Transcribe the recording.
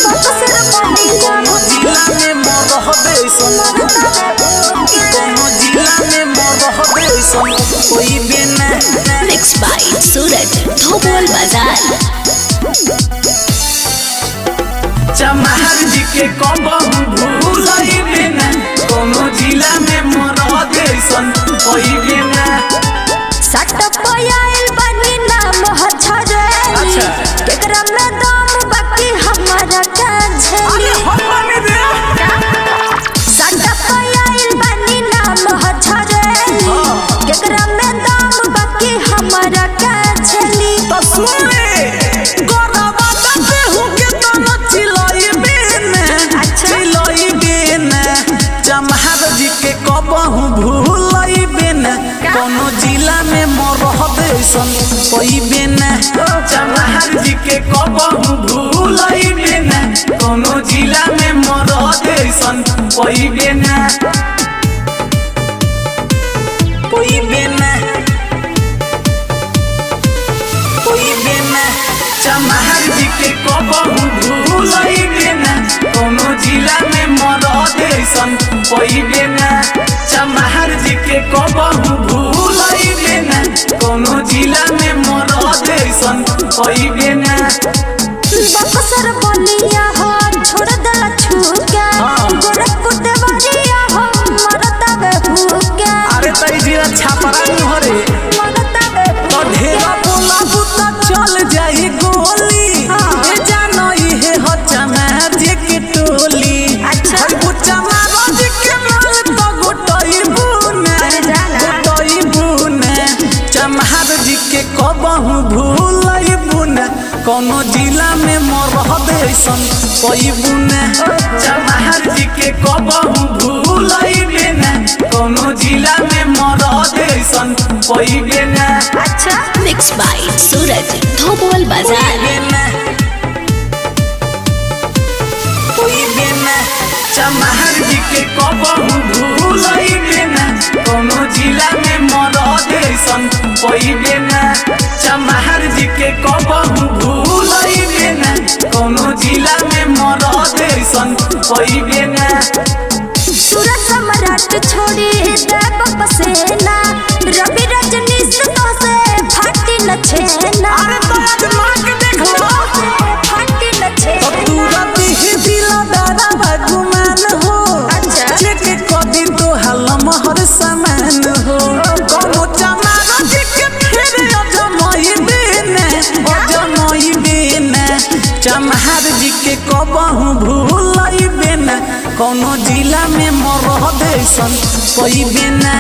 कोनो जिला में मरहबे सन कोनो जिला में मरहबे सन कोई बिना मिक्स बाय सूरज धोबोल बाजार चमार जी के कबहू भूलई बिना कोनो जिला में मरहबे सन कोई बिना सटपयाइल बनी नाम हछरे केकरा में दम बाकी हमारा काछे अरे हम बने रे सटपयाइल बनी नाम हछरे केकरा में दम बाकी हमारा काछली तो सुन ले गोरवा दते हूं के तनो चिलई बिना चिलई बिना चमार जी के कबहू भूलई बिना कोनो जिला में मरहबे सन कोई बिना चमार जी के कबहू भूलई बिना कोनो जिला में मरहबे सन कोई बिना कोई बिना कोई बिना चमार जी के कबहू भूलई बिना कोनो जिला में मरहबे सन कोई बिना चमार जी के कबहू भूलई बिना कोनो जिला में मरहबे सन कोई बिना बक्सर बोलिया हो छोड़ दला छूके गोरखपुर देवरिया हो मरता बे भूके अरे तई जिला छापरा न हरे मरता बे तो ढेरा बोला बुता चल जाई गोली ए जानो इहे हो चमार जी के टोली अच्छा। हई बुच्चा मारो जी के माल तो गोटई बुने चमार जी के कबहू भूलई बुने कोनो जिला में मरहबे सन कोई बुने चमार जी के कबहू भूलई बिना कोनो जिला में मरहबे सन कोई बिना अच्छा मिक्स बाय सूरज धोबोल बाजार कोई बिना चमार जी के कबहू भूलई बिना कोनो जिला में मरहबे सन कोई बिना चमार जी के कबहू भूलई बिना कोनो जिला में मरहबे सन कोई बिना सूरज सम्राट छोड़ी देव पसेना रवि रजनीश तो से फाटी न छेना अरे तो आज मां के देख लो फाटी न तो छेना तुरंत ही दिला दादा भगवान हो अच्छा। चेक कदी तो हलम हर समान हो कोनो चमार जी के फिर अजमई बिना चमार जी के कबहू भूलई बिना कोनो जिला में मरहबे सन कोई बिना